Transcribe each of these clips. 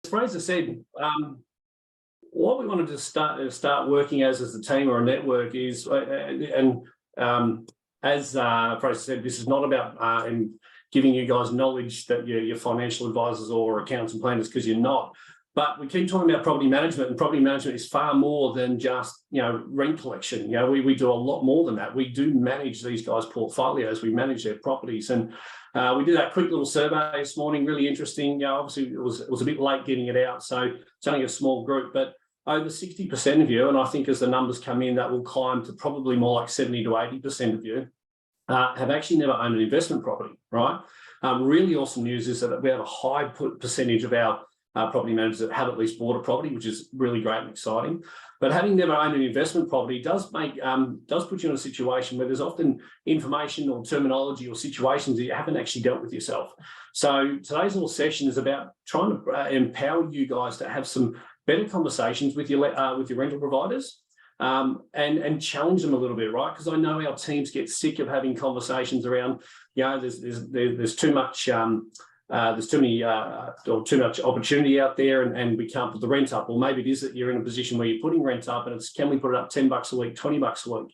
Fraser said, what we wanted to start working as a team or a network is, as Fraser said, this is not about giving you guys knowledge that you're financial advisors or accountants and planners, because you're not. But we keep talking about property management, and property management is far more than just, rent collection. We do a lot more than that. We do manage these guys' portfolios. We manage their properties, and we did that quick little survey this morning. Really interesting. Obviously it was a bit late getting it out, so it's only a small group, but over 60% of you, and I think as the numbers come in, that will climb to probably more like 70 to 80% of you, have actually never owned an investment property, right? Really awesome news is that we have a high percentage of our property managers that have at least bought a property, which is really great and exciting. But having never owned an investment property does put you in a situation where there's often information or terminology or situations that you haven't actually dealt with yourself. So today's little session is about trying to empower you guys to have some better conversations with your rental providers, and challenge them a little bit, right? Because I know our teams get sick of having conversations around, there's too much. There's too much opportunity out there, and we can't put the rent up. Or maybe it is that you're in a position where you're putting rent up, and it's, can we put it up $10 a week, $20 a week?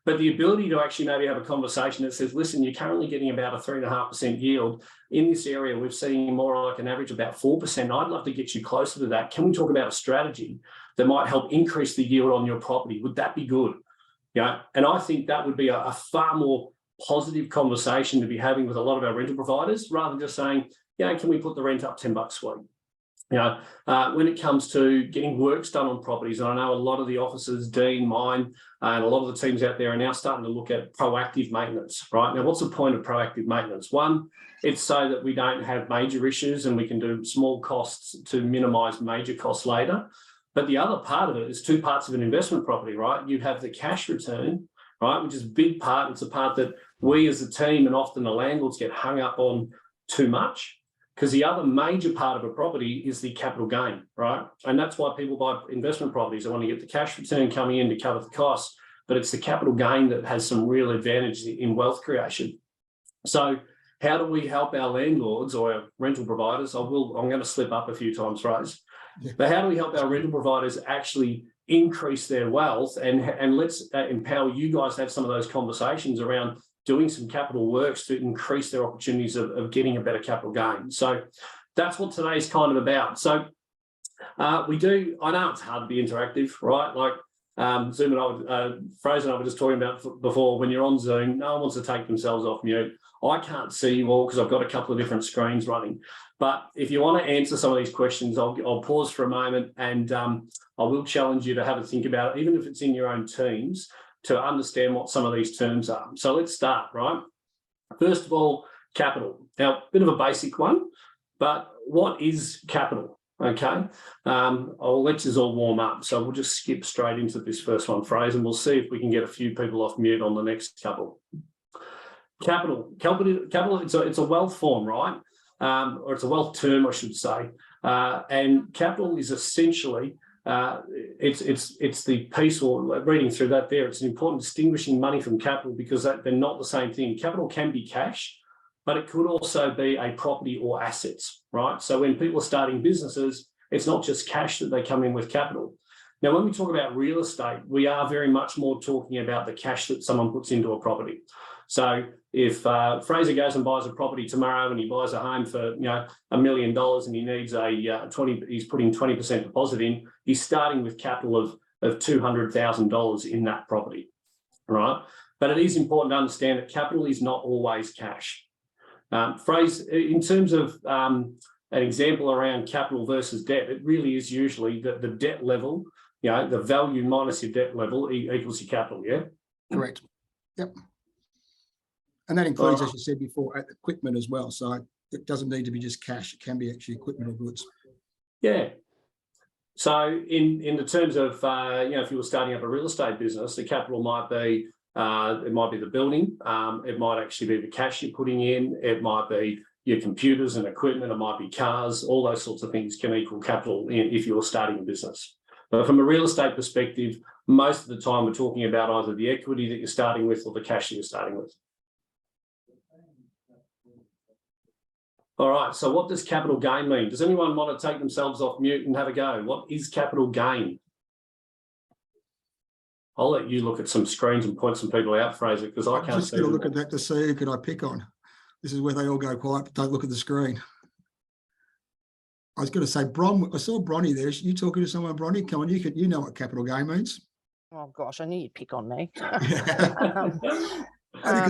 But the ability to actually maybe have a conversation that says, listen, you're currently getting about a 3.5% yield. In this area, we've seen more like an average of about 4%. I'd love to get you closer to that. Can we talk about a strategy that might help increase the yield on your property? Would that be good? And I think that would be a far more positive conversation to be having with a lot of our rental providers, rather than just saying, can we put the rent up $10 a week? When it comes to getting works done on properties, and I know a lot of the officers, Dean, mine, and a lot of the teams out there are now starting to look at proactive maintenance, right? Now, what's the point of proactive maintenance? One, it's so that we don't have major issues and we can do small costs to minimise major costs later. But the other part of it is two parts of an investment property, right? You have the cash return, right, which is a big part. It's a part that we as a team and often the landlords get hung up on too much, because the other major part of a property is the capital gain, right? And that's why people buy investment properties. They want to get the cash return coming in to cover the costs, but it's the capital gain that has some real advantage in wealth creation. So how do we help our landlords or our rental providers? I'm going to slip up a few times, Rose. But how do we help our rental providers actually increase their wealth? And let's empower you guys to have some of those conversations around doing some capital works to increase their opportunities of getting a better capital gain. So that's what today's kind of about. So I know it's hard to be interactive, right? Like Zoom and Fraser and I were just talking about before, when you're on Zoom, no one wants to take themselves off mute. I can't see you all because I've got a couple of different screens running. But if you want to answer some of these questions, I'll pause for a moment, and I will challenge you to have a think about it, even if it's in your own teams, to understand what some of these terms are. So let's start, right? First of all, capital. Now, a bit of a basic one, but what is capital? Okay, I'll let you all warm up. So we'll just skip straight into this first one, Fraser, and we'll see if we can get a few people off mute on the next couple. Capital, it's a wealth form, right? Or it's a wealth term, I should say. And capital is essentially, it's the piece, or reading through that there, it's an important distinguishing money from capital, because they're not the same thing. Capital can be cash, but it could also be a property or assets, right? So when people are starting businesses, it's not just cash that they come in with capital. Now, when we talk about real estate, we are very much more talking about the cash that someone puts into a property. So if Fraser goes and buys a property tomorrow and he buys a home for $1 million and he needs he's putting 20% deposit in, he's starting with capital of $200,000 in that property, right? But it is important to understand that capital is not always cash. Fraser, in terms of an example around capital versus debt, it really is usually the debt level, the value minus your debt level equals your capital, yeah? Correct. Yep. And that includes, as you said before, equipment as well. So it doesn't need to be just cash. It can be actually equipment or goods. Yeah. So in the terms of, if you were starting up a real estate business, the capital might be, it might be the building. It might actually be the cash you're putting in. It might be your computers and equipment. It might be cars. All those sorts of things can equal capital if you're starting a business. But from a real estate perspective, most of the time we're talking about either the equity that you're starting with or the cash that you're starting with. All right, so what does capital gain mean? Does anyone want to take themselves off mute and have a go? What is capital gain? I'll let you look at some screens and point some people out, Fraser, because I I'm can't just see going to them. look at that to see who can I pick on. This is where they all go quiet, but don't look at the screen. I was going to say, Bron, I saw Bronny there. You talking to someone, Bronny? Come on, you know what capital gain means. Oh gosh, I knew you'd pick on me. Because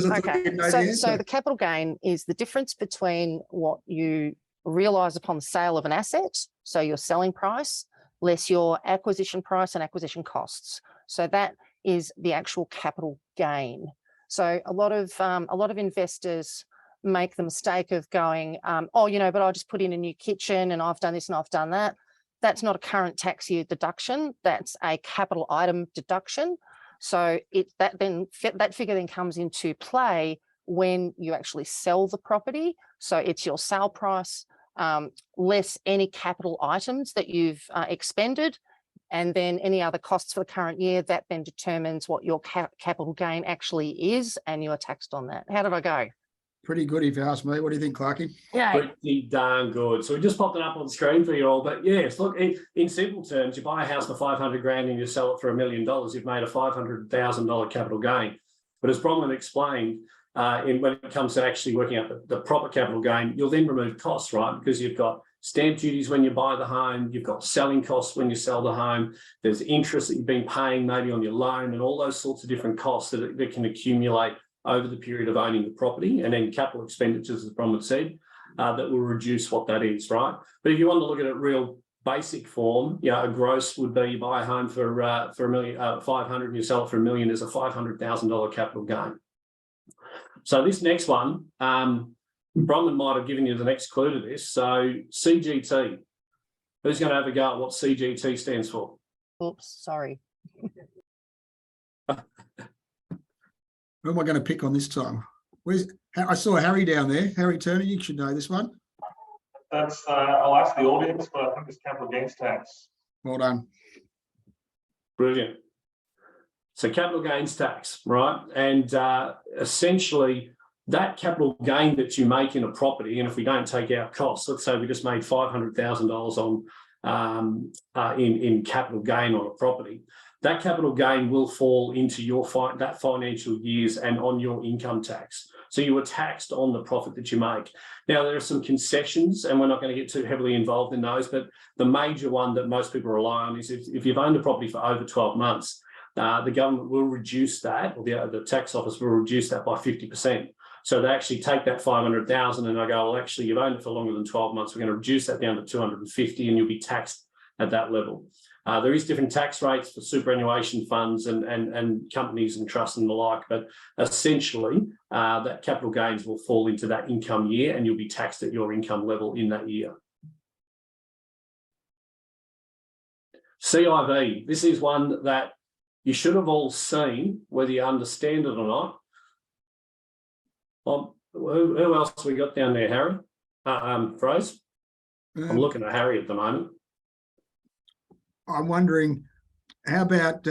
I thought Okay, you'd know the so answer. the capital gain is the difference between what you realise upon the sale of an asset, so your selling price, less your acquisition price and acquisition costs. So that is the actual capital gain. So a lot of investors make the mistake of going, oh, you know, but I just put in a new kitchen and I've done this and I've done that. That's not a current tax year deduction. That's a capital item deduction. So that figure then comes into play when you actually sell the property. So it's your sale price less any capital items that you've expended, and then any other costs for the current year. That then determines what your capital gain actually is, and you are taxed on that. How did I go? Pretty good if you ask me. What do you think, Clarky? Yeah. Pretty darn good. So we just popped it up on the screen for you all. But yes, look, in simple terms, you buy a house for 500 grand and you sell it for $1 million, you've made a $500,000 capital gain. But as Bronwyn explained, when it comes to actually working out the proper capital gain, you'll then remove costs, right? Because you've got stamp duties when you buy the home, you've got selling costs when you sell the home, there's interest that you've been paying maybe on your loan, and all those sorts of different costs that can accumulate over the period of owning the property, and then capital expenditures, as Bronwyn said, that will reduce what that is, right? But if you want to look at it real basic form, you know, a gross would be you buy a home for $1 million, 500, and you sell it for $1 million. There's a $500,000 capital gain. So this next one, Bronwyn might have given you the next clue to this. So CGT, who's going to have a go at what CGT stands for? Oops, sorry. Who am I going to pick on this time? I saw Harry down there. Harry Turner, you should know this one. That's, I'll ask the audience, but I think it's capital gains tax. Well done. Brilliant. So capital gains tax, right? And essentially that capital gain that you make in a property, and if we don't take out costs, let's say we just made $500,000 on in capital gain on a property, that capital gain will fall into your that financial year's and on your income tax. So you are taxed on the profit that you make. Now, there are some concessions, and we're not going to get too heavily involved in those, but the major one that most people rely on is if you've owned a property for over 12 months, the government will reduce that, or the tax office will reduce that by 50%. So they actually take that 500,000 and they go, well, actually, you've owned it for longer than 12 months. We're going to reduce that down to 250, and you'll be taxed at that level. There is different tax rates for superannuation funds and companies and trusts and the like, but essentially that capital gains will fall into that income year, and you'll be taxed at your income level in that year. CIV, this is one that you should have all seen, whether you understand it or not. Who else have we got down there, Harry? Fraser? I'm looking at Harry at the moment. I'm wondering, how about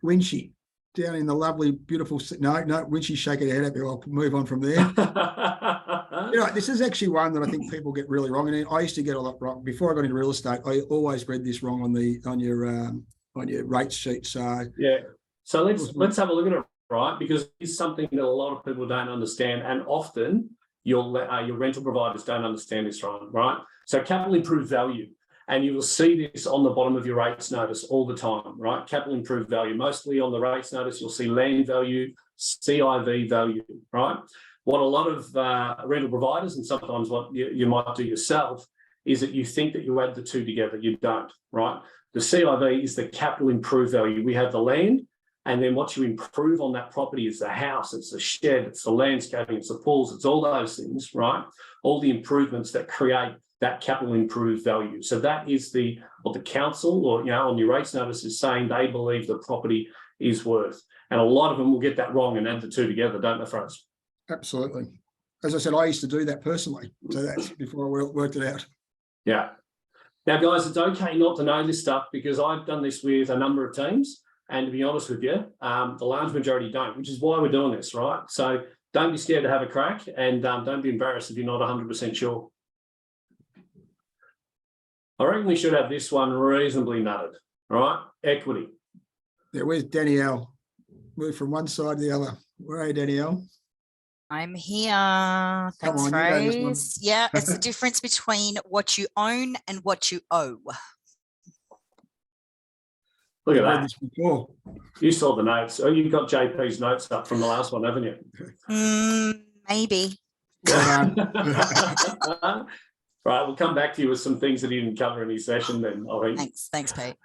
Winchie down in the lovely, beautiful, no, Winchie's shaking her head at me. I'll move on from there. You know, this is actually one that I think people get really wrong. And I used to get a lot wrong before I got into real estate. I always read this wrong on your rate sheet. So yeah, so let's have a look at it, right? Because it's something that a lot of people don't understand, and often your rental providers don't understand this, right? So capital improved value. And you will see this on the bottom of your rates notice all the time, right? Capital improved value. Mostly on the rates notice, you'll see land value, CIV value, right? What a lot of rental providers, and sometimes what you might do yourself, is that you think that you add the two together. You don't, right? The CIV is the capital improved value. We have the land, and then what you improve on that property is the house, it's the shed, it's the landscaping, it's the pools, it's all those things, right? All the improvements that create that capital improved value. So that is what the council, or on your rates notice, is saying they believe the property is worth. And a lot of them will get that wrong and add the two together, don't they, Fraser? absolutely. As I said, I used to do that personally. So that's before I worked it out. Yeah. Now, guys, it's okay not to know this stuff, because I've done this with a number of teams, and to be honest with you, the large majority don't, which is why we're doing this, right? So don't be scared to have a crack, and don't be embarrassed if you're not 100% sure. I reckon we should have this one reasonably nutted. All right, equity. There, where's Danielle? Move from one side to the other. Where are you, Danielle? I'm here. Come Thanks, on, you know this one. Fraser. Yeah, it's the difference between what you own and what you owe. Look at I've read that. this before. You saw the notes. Oh, you've got JP's notes up from the last one, haven't you? Maybe. Well Right, we'll come back to you with some things that he didn't cover in his session then, I think. Thanks, Pete.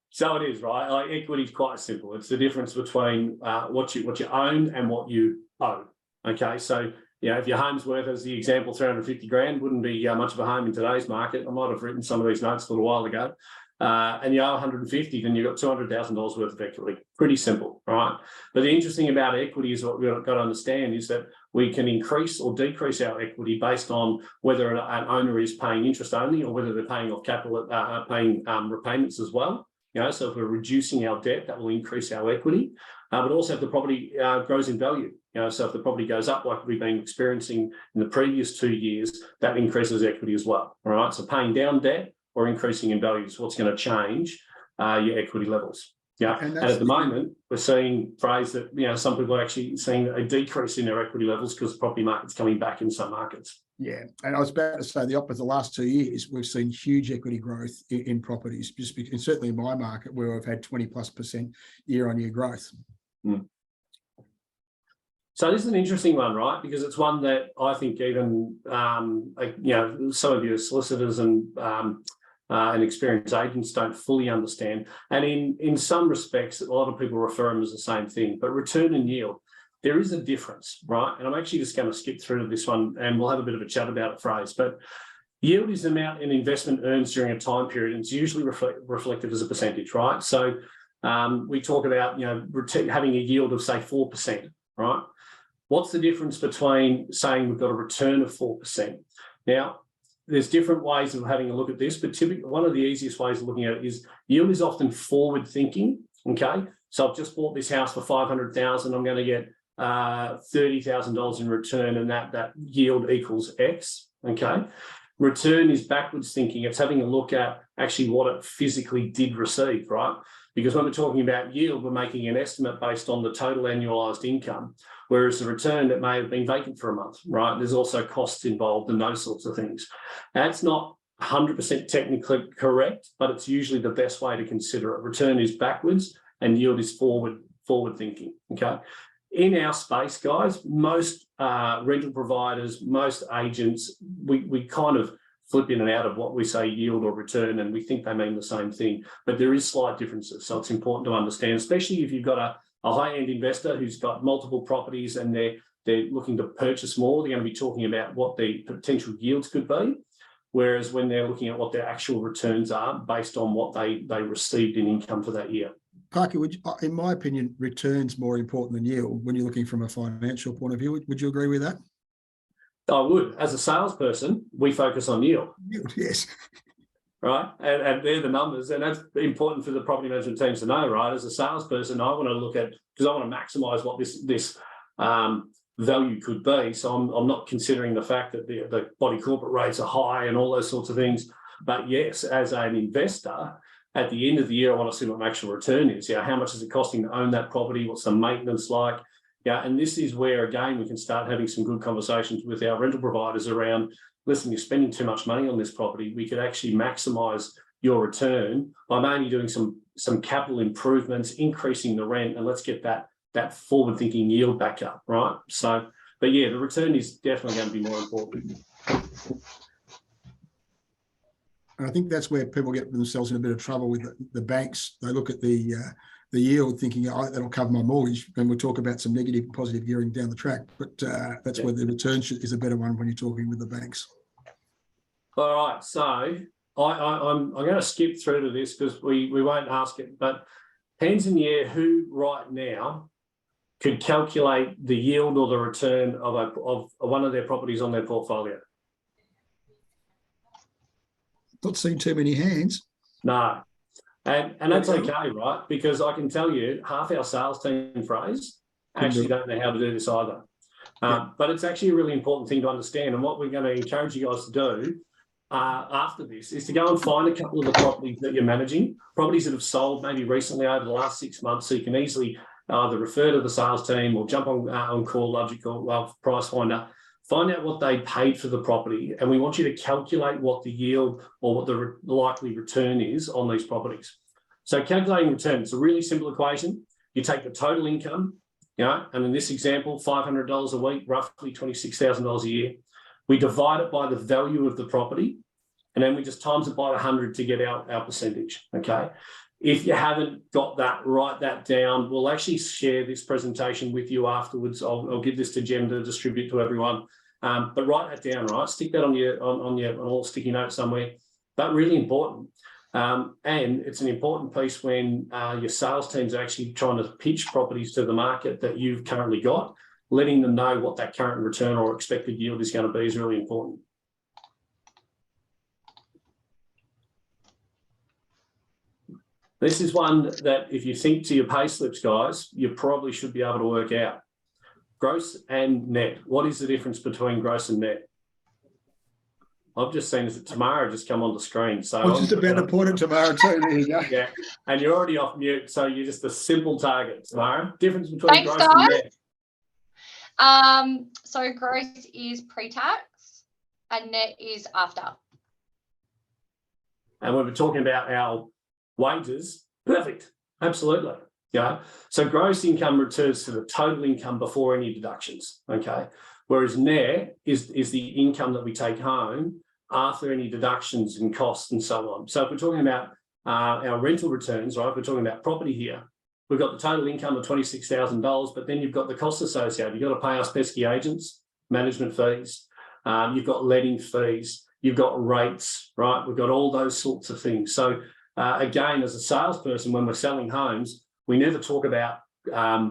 So it is, right? Like, equity is quite simple. It's the difference between what you own and what you owe. Okay, so if your home's worth, as the example, 350 grand, wouldn't be much of a home in today's market. I might have written some of these notes a little while ago. And you owe 150, then you've got $200,000 worth of equity. Pretty simple, right? But the interesting about equity is what we've got to understand is that we can increase or decrease our equity based on whether an owner is paying interest only or whether they're paying off capital, paying repayments as well. So if we're reducing our debt, that will increase our equity. But also if the property grows in value, so if the property goes up like we've been experiencing in the previous 2 years, that increases equity as well. All right, so paying down debt or increasing in value is what's going to change your equity levels. And at the moment, we're seeing phrase that some people are actually seeing a decrease in their equity levels because the property market's coming back in some markets. Yeah, and I was about to say the opposite. The last 2 years, we've seen huge equity growth in properties, just because, and certainly in my market where we've had 20+% year-on-year growth. So this is an interesting one, right? Because it's one that I think even some of your solicitors and experienced agents don't fully understand. And in some respects, a lot of people refer them as the same thing. But return and yield, there is a difference, right? And I'm actually just going to skip through to this one and we'll have a bit of a chat about it, Fraser. But yield is the amount an investment earns during a time period. And it's usually reflected as a percentage, right? So we talk about, having a yield of, say, 4%, right? What's the difference between saying we've got a return of 4%? Now, there's different ways of having a look at this, but typically one of the easiest ways of looking at it is yield is often forward thinking, okay? So I've just bought this house for $500,000. I'm going to get $30,000 in return and that yield equals X, okay? Return is backwards thinking. It's having a look at actually what it physically did receive, right? Because when we're talking about yield, we're making an estimate based on the total annualized income, whereas the return that may have been vacant for a month, right? There's also costs involved and those sorts of things. That's not 100% technically correct, but it's usually the best way to consider it. Return is backwards and yield is forward thinking, okay? In our space, guys, most rental providers, most agents, we kind of flip in and out of what we say yield or return, and we think they mean the same thing, but there is slight differences. So it's important to understand, especially if you've got a high-end investor who's got multiple properties and they're looking to purchase more, they're going to be talking about what the potential yields could be, whereas when they're looking at what their actual returns are based on what they received in income for that year. Parker, in my opinion, return's more important than yield when you're looking from a financial point of view. Would you agree with that? I would. As a salesperson, we focus on yield. Yield, yes. Right, and they're the numbers, and that's important for the property management teams to know, right? As a salesperson, I want to look at, because I want to maximise what this value could be. So I'm not considering the fact that the body corporate rates are high and all those sorts of things. But yes, as an investor, at the end of the year, I want to see what my actual return is. How much is it costing to own that property? What's the maintenance like? And this is where, again, we can start having some good conversations with our rental providers around, listen, you're spending too much money on this property. We could actually maximise your return by mainly doing some capital improvements, increasing the rent, and let's get that forward-thinking yield back up, right? So, but yeah, the return is definitely going to be more important. And I think that's where people get themselves in a bit of trouble with the banks. They look at the yield thinking, oh, that'll cover my mortgage, and we'll talk about some negative and positive gearing down the track. But that's where the return is a better one when you're talking with the banks. All right, so I'm going to skip through to this because we won't ask it, but hands in the air, who right now could calculate the yield or the return of one of their properties on their portfolio? Not seen too many hands. No. And that's okay, right? Because I can tell you, half our sales team, Fraser, actually don't know how to do this either. But it's actually a really important thing to understand. And what we're going to encourage you guys to do after this is to go and find a couple of the properties that you're managing, properties that have sold maybe recently over the last 6 months, so you can easily either refer to the sales team or jump on Call Logical, Price Finder, find out what they paid for the property, and we want you to calculate what the yield or what the likely return is on these properties. So calculating return, it's a really simple equation. You take the total income, and in this example, $500 a week, roughly $26,000 a year. We divide it by the value of the property, and then we just times it by 100 to get our percentage, okay? If you haven't got that, write that down. We'll actually share this presentation with you afterwards. I'll give this to Jem to distribute to everyone. But write that down, right? Stick that on your little sticky note somewhere. But really important. And it's an important piece when your sales teams are actually trying to pitch properties to the market that you've currently got. Letting them know what that current return or expected yield is going to be is really important. This is one that if you think to your pay slips, guys, you probably should be able to work out. Gross and net. What is the difference between gross and net? I've just seen that Tamara just come on the screen. So I was just about to point it, Tamara, too. There you go. Yeah, and you're already off mute, so you're just a simple target, Tamara. Difference between Thanks, gross and guys. net. So gross is pre-tax and net is after. And when we're talking about our wages, perfect, absolutely. Yeah. So gross income returns to the total income before any deductions. Okay. Whereas net is the income that we take home after any deductions and costs and so on. So if we're talking about our rental returns, right? If we're talking about property here, we've got the total income of $26,000, but then you've got the costs associated. You've got to pay us pesky agents, management fees. You've got letting fees. You've got rates, right? We've got all those sorts of things. So again, as a salesperson, when we're selling homes, we never talk about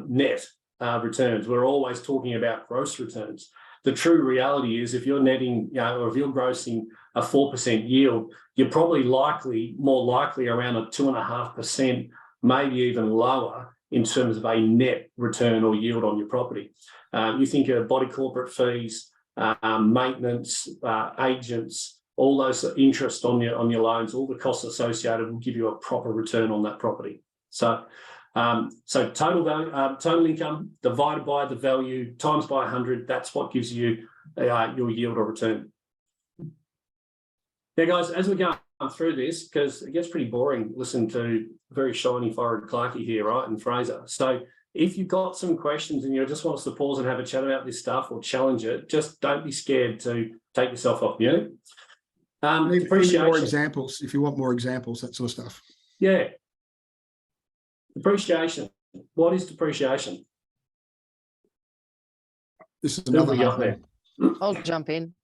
net returns. We're always talking about gross returns. The true reality is if you're netting, or if you're grossing a 4% yield, you're probably more likely around a 2.5%, maybe even lower in terms of a net return or yield on your property. You think of body corporate fees, maintenance, agents, all those interest on your loans, all the costs associated will give you a proper return on that property. So total value, total income divided by the value times by 100. That's what gives you your yield or return. Now, guys, as we're going through this, because it gets pretty boring listening to very shiny forehead Clarkey here, right, and Fraser. So if you've got some questions and you just want us to pause and have a chat about this stuff or challenge it, just don't be scared to take yourself off mute. Appreciate more examples if you want more examples, that sort of stuff. Yeah. Depreciation. What is depreciation? This is another we got there. I'll jump in.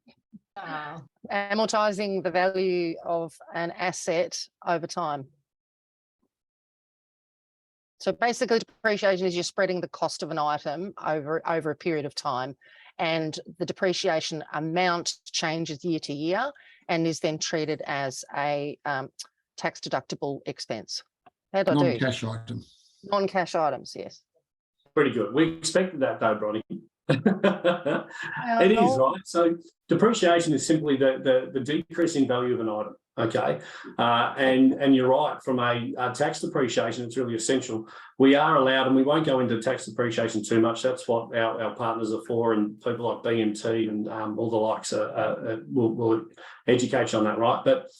Amortizing the value of an asset over time. So basically depreciation is you're spreading the cost of an item over a period of time, and the depreciation amount changes year to year and is then treated as a tax deductible expense. How'd I do? Non-cash item. Non-cash items, yes. Pretty good. We expected that though, Bronnie. It is, right? So depreciation is simply the decrease in value of an item. Okay. And you're right, from a tax depreciation, it's really essential. We are allowed, and we won't go into tax depreciation too much. That's what our partners are for, and people like BMT and all the likes will educate you on that, right? But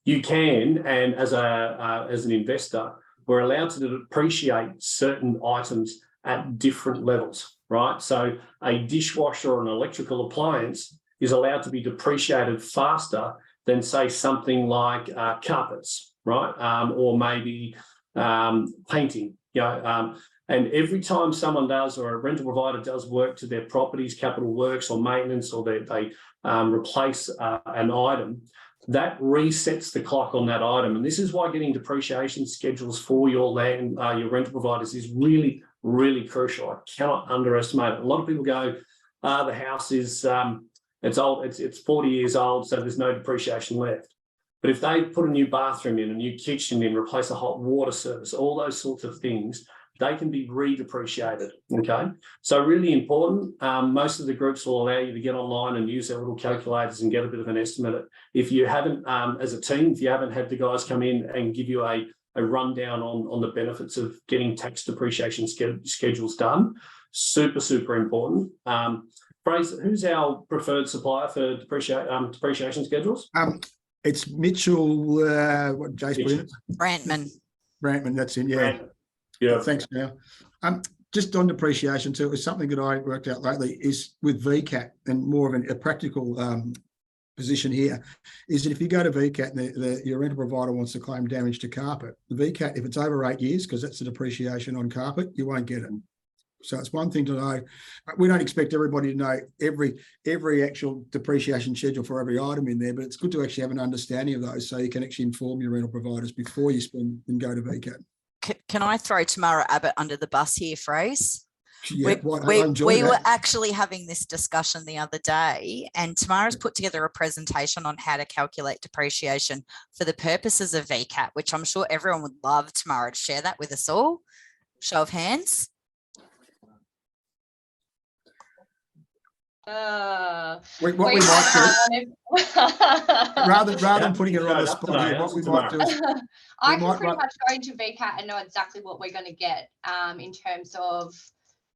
you can, and as an investor, we're allowed to depreciate certain items at different levels, right? So a dishwasher or an electrical appliance is allowed to be depreciated faster than, say, something like carpets, right? Or maybe painting, and every time someone does, or a rental provider does work to their properties, capital works or maintenance, or they replace an item, that resets the clock on that item. And this is why getting depreciation schedules for your land, your rental providers is really, really crucial. I cannot underestimate it. A lot of people go, the house is, it's old, it's 40 years old, so there's no depreciation left. But if they put a new bathroom in, a new kitchen in, replace a hot water service, all those sorts of things, they can be redepreciated. Okay, so really important. Most of the groups will allow you to get online and use their little calculators and get a bit of an estimate. If you haven't, as a team, if you haven't had the guys come in and give you a rundown on the benefits of getting tax depreciation schedules done, super important. Fraser, who's our preferred supplier for depreciation schedules? It's Mitchell, what Jace put in it? Brantman. Brantman, that's it, yeah. Brandon. Yeah. Thanks, now. Just on depreciation too, it was something that I worked out lately is with VCAT and more of a practical position here is that if you go to VCAT and your rental provider wants to claim damage to carpet, the VCAT, if it's over 8 years, because that's the depreciation on carpet, you won't get it. So it's one thing to know. We don't expect everybody to know every actual depreciation schedule for every item in there, but it's good to actually have an understanding of those so you can actually inform your rental providers before you spend and go to VCAT. Can I throw Tamara Abbott under the bus here, Phrase? Yeah, we were actually having this discussion the other day, and Tamara's put together a presentation on how to calculate depreciation for the purposes of VCAT, which I'm sure everyone would love Tamara to share that with us all. Show of hands. What we might do, rather than putting her on the spot here, what we might do is I can pretty much go into VCAT and know exactly what we're going to get in terms of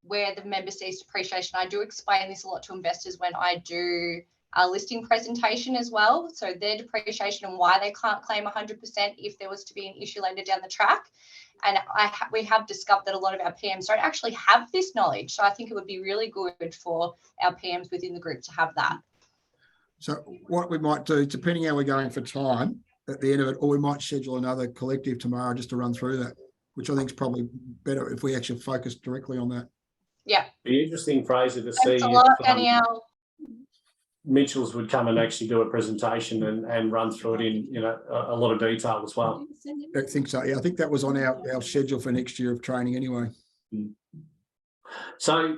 where the member sees depreciation. I do explain this a lot to investors when I do a listing presentation as well. So their depreciation and why they can't claim 100% if there was to be an issue later down the track. And we have discovered that a lot of our PMs don't actually have this knowledge. So I think it would be really good for our PMs within the group to have that. So what we might do, depending how we're going for time at the end of it, or we might schedule another collective tomorrow just to run through that, which I think is probably better if we actually focus directly on that. Yeah. Be interesting, Fraser, to see Thanks a lot, Danielle. Mitchell's would come and actually do a presentation and run through it in a lot of detail as well. I think so. Yeah, I think that was on our schedule for next year of training anyway. So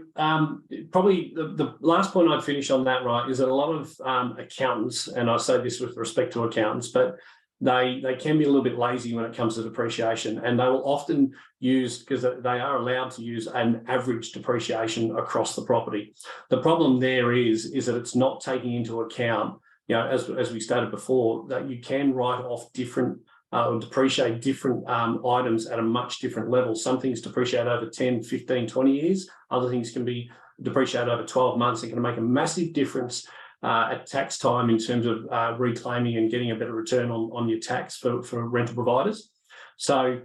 probably the last point I'd finish on that, right, is that a lot of accountants, and I say this with respect to accountants, but they can be a little bit lazy when it comes to depreciation, and they will often use, because they are allowed to use an average depreciation across the property. The problem there is that it's not taking into account, as we stated before, that you can write off different or depreciate different items at a much different level. Some things depreciate over 10, 15, 20 years. Other things can be depreciated over 12 months. It can make a massive difference at tax time in terms of reclaiming and getting a better return on your tax for rental providers. So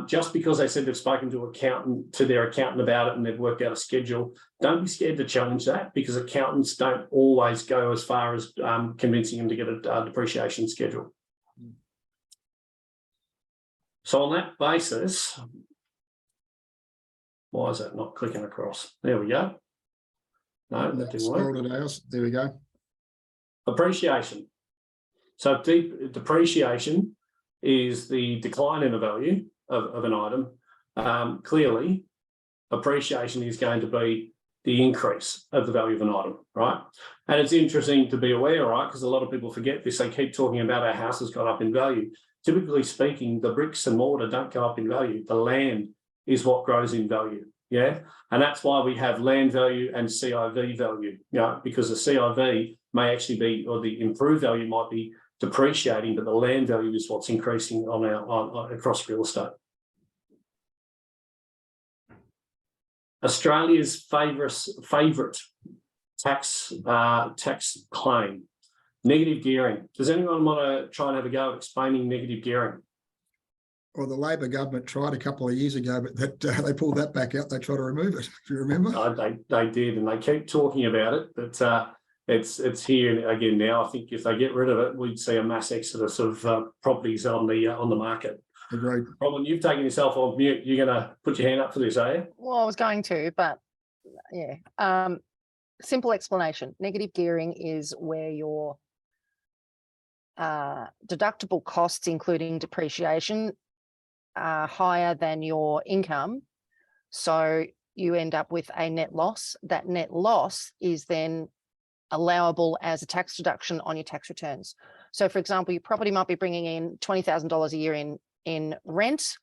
just because they said they've spoken to their accountant about it and they've worked out a schedule, don't be scared to challenge that, because accountants don't always go as far as convincing them to get a depreciation schedule. So on that basis, why is that not clicking across? There we go. No, that didn't work. There we go. Appreciation. So depreciation is the decline in the value of an item. Clearly, appreciation is going to be the increase of the value of an item, right? And it's interesting to be aware, right, because a lot of people forget this. They keep talking about our house has gone up in value. Typically speaking, the bricks and mortar don't go up in value. The land is what grows in value. Yeah. And that's why we have land value and CIV value, because the CIV may actually be, or the improved value might be depreciating, but the land value is what's increasing on across real estate. Australia's favourite tax claim, negative gearing. Does anyone want to try and have a go at explaining negative gearing? Well, the Labor government tried a couple of years ago, but they pulled that back out. They tried to remove it, if you remember. They did, and they keep talking about it, but it's here again now. I think if they get rid of it, we'd see a mass exodus of properties on the market. Agreed. Robin, you've taken yourself off mute. You're going to put your hand up for this, are you? Well, I was going to, but yeah. Simple explanation. Negative gearing is where your deductible costs, including depreciation, are higher than your income. So you end up with a net loss. That net loss is then allowable as a tax deduction on your tax returns. So for example, your property might be bringing in $20,000 a year in rent,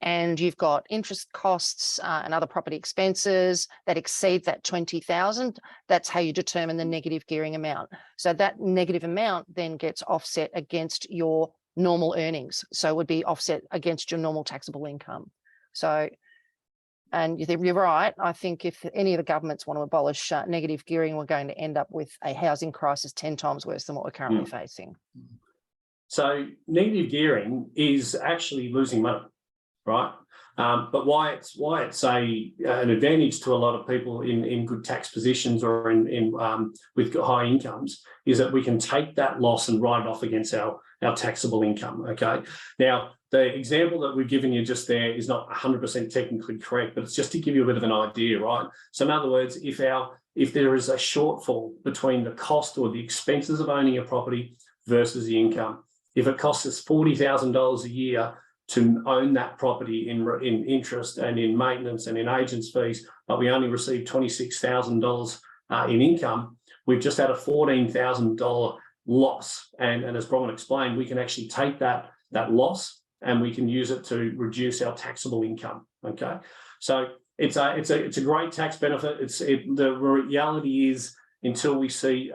and you've got interest costs and other property expenses that exceed that 20,000, that's how you determine the negative gearing amount. So that negative amount then gets offset against your normal earnings. So it would be offset against your normal taxable income. So, and you're right. I think if any of the governments want to abolish negative gearing, we're going to end up with a housing crisis 10 times worse than what we're currently facing. So negative gearing is actually losing money, right? But why it's an advantage to a lot of people in good tax positions or with high incomes is that we can take that loss and write it off against our taxable income. Okay. Now, the example that we've given you just there is not 100% technically correct, but it's just to give you a bit of an idea, right? So in other words, if there is a shortfall between the cost or the expenses of owning a property versus the income, if it costs us $40,000 a year to own that property in interest and in maintenance and in agents' fees, but we only receive $26,000 in income, we've just had a $14,000 loss. And as Bronwyn explained, we can actually take that loss and we can use it to reduce our taxable income. Okay, so it's a great tax benefit. The reality is until we see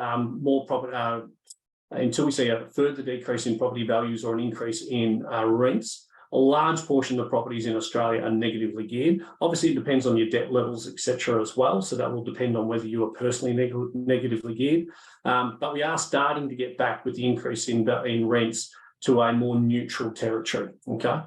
until we see a further decrease in property values or an increase in rents, a large portion of the properties in Australia are negatively geared. Obviously, it depends on your debt levels, etc., as well. So that will depend on whether you are personally negatively geared. But we are starting to get back with the increase in rents to a more neutral territory. Okay,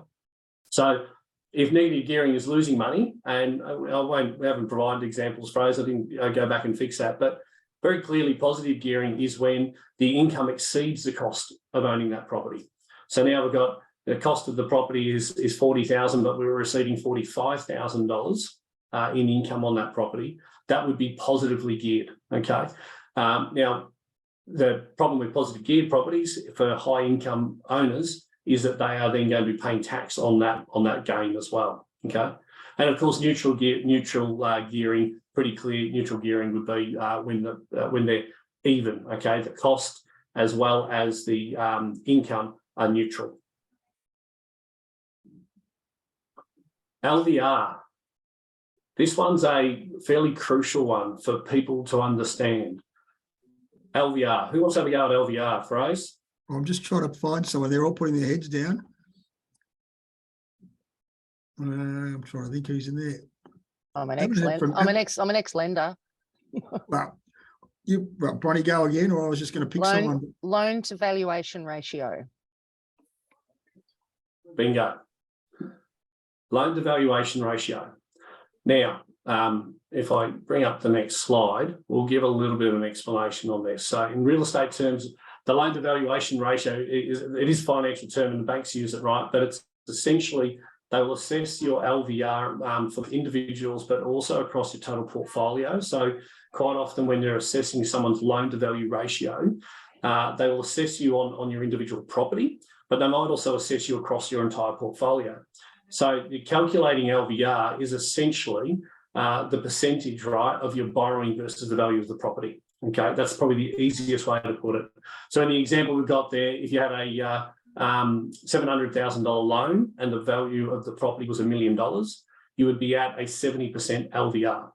so if negative gearing is losing money, and we haven't provided examples, Fraser, I didn't go back and fix that, but very clearly positive gearing is when the income exceeds the cost of owning that property. So now we've got the cost of the property is $40,000, but we were receiving $45,000 in income on that property. That would be positively geared. Okay. Now, the problem with positive geared properties for high income owners is that they are then going to be paying tax on that gain as well. Okay. And of course, neutral gearing, pretty clear. Neutral gearing would be when they're even. Okay, the cost as well as the income are neutral. LVR. This one's a fairly crucial one for people to understand. LVR. Who wants to have a go at LVR, Fraser? I'm just trying to find someone. They're all putting their heads down. I'm trying to think who's in there. I'm an ex-lender. Well, Bronnie, go again, or I was just going to pick someone. Loan to valuation ratio. Bingo. Loan to valuation ratio. Now, if I bring up the next slide, we'll give a little bit of an explanation on this. So in real estate terms, the loan to valuation ratio is a financial term and the banks use it, right? But it's essentially they will assess your LVR for individuals, but also across your total portfolio. So quite often when they're assessing someone's loan to value ratio, they will assess you on your individual property, but they might also assess you across your entire portfolio. So the calculating LVR is essentially the percentage, right, of your borrowing versus the value of the property. Okay, that's probably the easiest way to put it. So in the example we've got there, if you had a $700,000 loan and the value of the property was $1 million, you would be at a 70% LVR.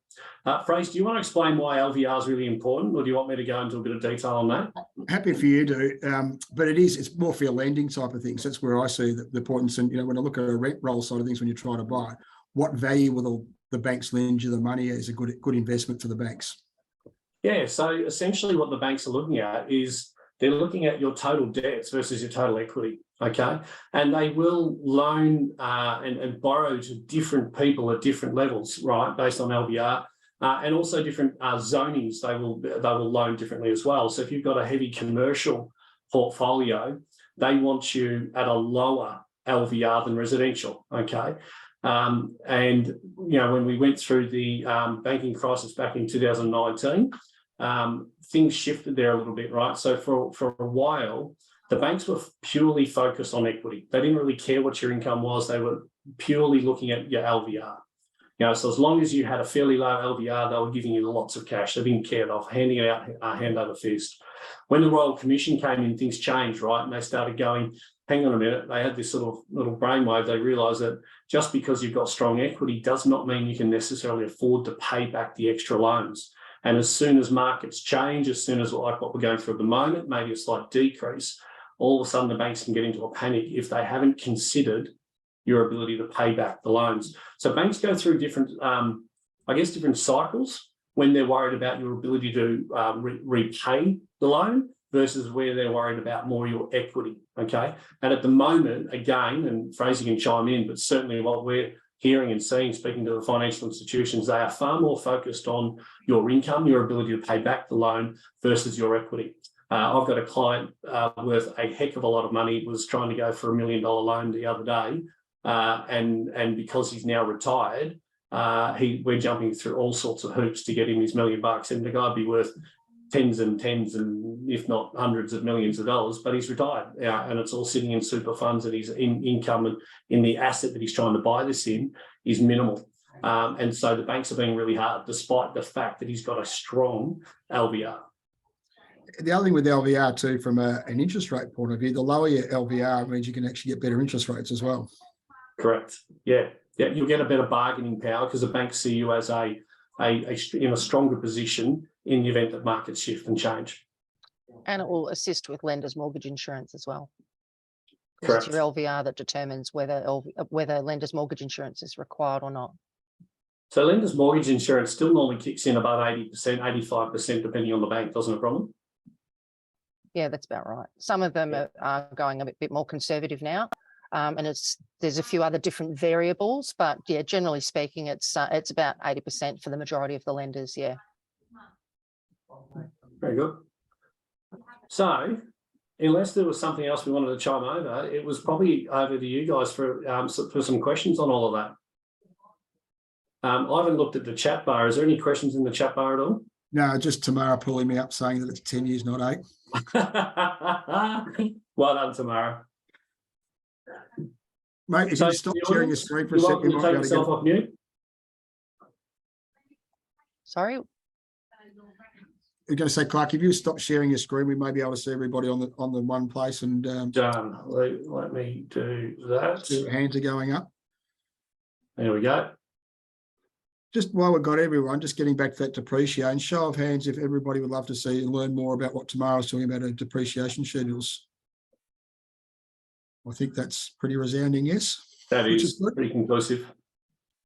Fraser, do you want to explain why LVR is really important, or do you want me to go into a bit of detail on that? Happy for you to, but it's more for your lending type of things. That's where I see the importance. And, when I look at a rent roll side of things, when you're trying to buy, what value will the banks lend you the money is a good investment for the banks? Yeah, so essentially what the banks are looking at is they're looking at your total debts versus your total equity, okay? And they will loan and borrow to different people at different levels, right, based on LVR, and also different zonings. They will loan differently as well. So if you've got a heavy commercial portfolio, they want you at a lower LVR than residential, okay? And, when we went through the banking crisis back in 2019, things shifted there a little bit, right? So for a while, the banks were purely focused on equity. They didn't really care what your income was. They were purely looking at your LVR. So as long as you had a fairly low LVR, they were giving you lots of cash. They didn't care. They were handing it out hand over fist. When the Royal Commission came in, things changed, right? And they started going, hang on a minute, they had this sort of little brainwave. They realised that just because you've got strong equity does not mean you can necessarily afford to pay back the extra loans. And as soon as markets change, as soon as like what we're going through at the moment, maybe a slight decrease, all of a sudden the banks can get into a panic if they haven't considered your ability to pay back the loans. So banks go through different, different cycles when they're worried about your ability to repay the loan versus where they're worried about more your equity, okay? And at the moment, again, and Fraser can chime in, but certainly what we're hearing and seeing, speaking to the financial institutions, they are far more focused on your income, your ability to pay back the loan versus your equity. I've got a client worth a heck of a lot of money, was trying to go for $1 million loan the other day, and because he's now retired, we're jumping through all sorts of hoops to get him his $1 million, and the guy'd be worth tens and if not hundreds of millions of dollars, but he's retired, and it's all sitting in super funds, and his income and in the asset that he's trying to buy this in is minimal. And so the banks are being really hard, despite the fact that he's got a strong LVR. The other thing with LVR too, from an interest rate point of view, the lower your LVR means you can actually get better interest rates as well. Correct. Yeah, you'll get a better bargaining power because the banks see you as in a stronger position in the event that markets shift and change. And it will assist with lenders' mortgage insurance as well. Correct. It's your LVR that determines whether lenders' mortgage insurance is required or not. So lenders' mortgage insurance still normally kicks in about 80%, 85%, depending on the bank, doesn't it, Bronwyn? Yeah, that's about right. Some of them are going a bit more conservative now. And there's a few other different variables, but yeah, generally speaking, it's about 80% for the majority of the lenders. Yeah. Very good. So, unless there was something else we wanted to chime over, it was probably over to you guys for some questions on all of that. I haven't looked at the chat bar. Is there any questions in the chat bar at all? No, just Tamara pulling me up saying that it's 10 years, not 8. Well done, Tamara. Mate, if you stop sharing your screen for a second, you might take yourself off mute. Sorry. You're going to say, Clark, if you stop sharing your screen, we may be able to see everybody on the one place. And done. Let me do that. Hands are going up. There we go. Just while we've got everyone, just getting back to that depreciation, show of hands if everybody would love to see and learn more about what Tamara's talking about, depreciation schedules. I think that's pretty resounding, yes. That is pretty conclusive.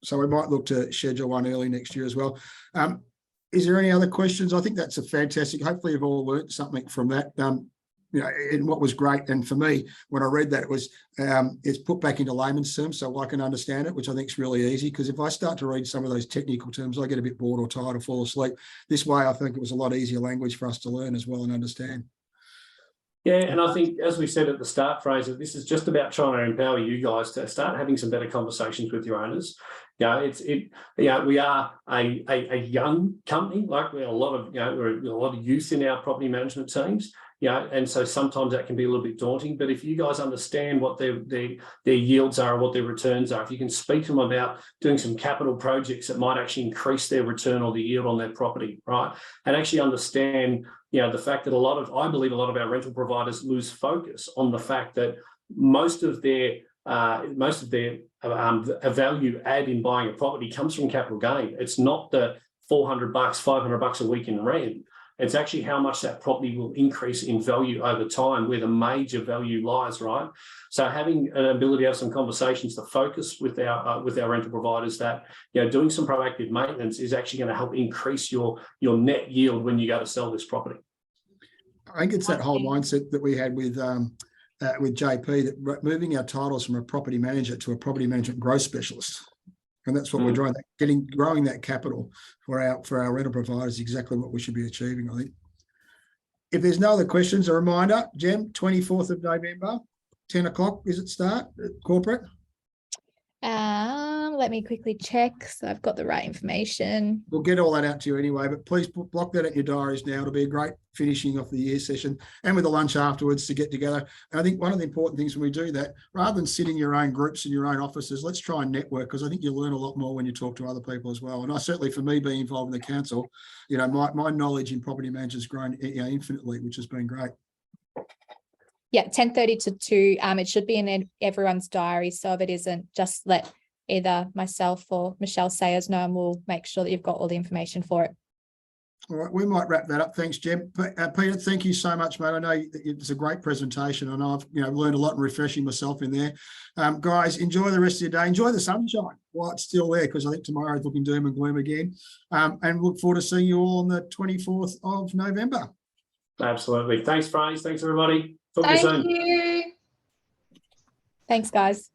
So we might look to schedule one early next year as well. Is there any other questions? I think that's a fantastic. Hopefully you've all learned something from that. And what was great, and for me, when I read that, it was it's put back into layman's terms so I can understand it, which I think is really easy, because if I start to read some of those technical terms, I get a bit bored or tired or fall asleep. This way, I think it was a lot easier language for us to learn as well and understand. Yeah, and I think, as we said at the start, Fraser, this is just about trying to empower you guys to start having some better conversations with your owners. We are a young company, like we're a lot of youth in our property management teams. And so sometimes that can be a little bit daunting. But if you guys understand what their yields are, what their returns are, if you can speak to them about doing some capital projects that might actually increase their return or the yield on their property, right? And actually understand, the fact that I believe a lot of our rental providers lose focus on the fact that most of their value add in buying a property comes from capital gain. It's not the $400, $500 a week in rent. It's actually how much that property will increase in value over time, where the major value lies, right? So having an ability to have some conversations to focus with our rental providers that, doing some proactive maintenance is actually going to help increase your net yield when you go to sell this property. I think it's that whole mindset that we had with JP, that moving our titles from a property manager to a property management growth specialist. And that's what we're doing. Growing that capital for our rental providers is exactly what we should be achieving, I think. If there's no other questions, a reminder, Jem, 24th of November, 10 o'clock, is it start at corporate? Let me quickly check. So I've got the right information. We'll get all that out to you anyway, but please block that at your diaries now. It'll be a great finishing off the year session, and with a lunch afterwards to get together. And I think one of the important things when we do that, rather than sit in your own groups in your own offices, let's try and network, because I think you learn a lot more when you talk to other people as well. And I certainly, for me, being involved in the council, my knowledge in property management has grown infinitely, which has been great. Yeah, 10:30 to 2. It should be in everyone's diary. So if it isn't, just let either myself or Michelle Sayers know, and we'll make sure that you've got all the information for it. All right, we might wrap that up. Thanks, Jim. Peter, thank you so much, mate. I know it's a great presentation, and I've learned a lot and refreshing myself in there. Guys, enjoy the rest of your day. Enjoy the sunshine while it's still there, because I think tomorrow is looking doom and gloom again. And look forward to seeing you all on the 24th of November. Absolutely. Thanks, Fraser. Thanks, everybody. Talk to you soon. Thank you. Thanks, guys.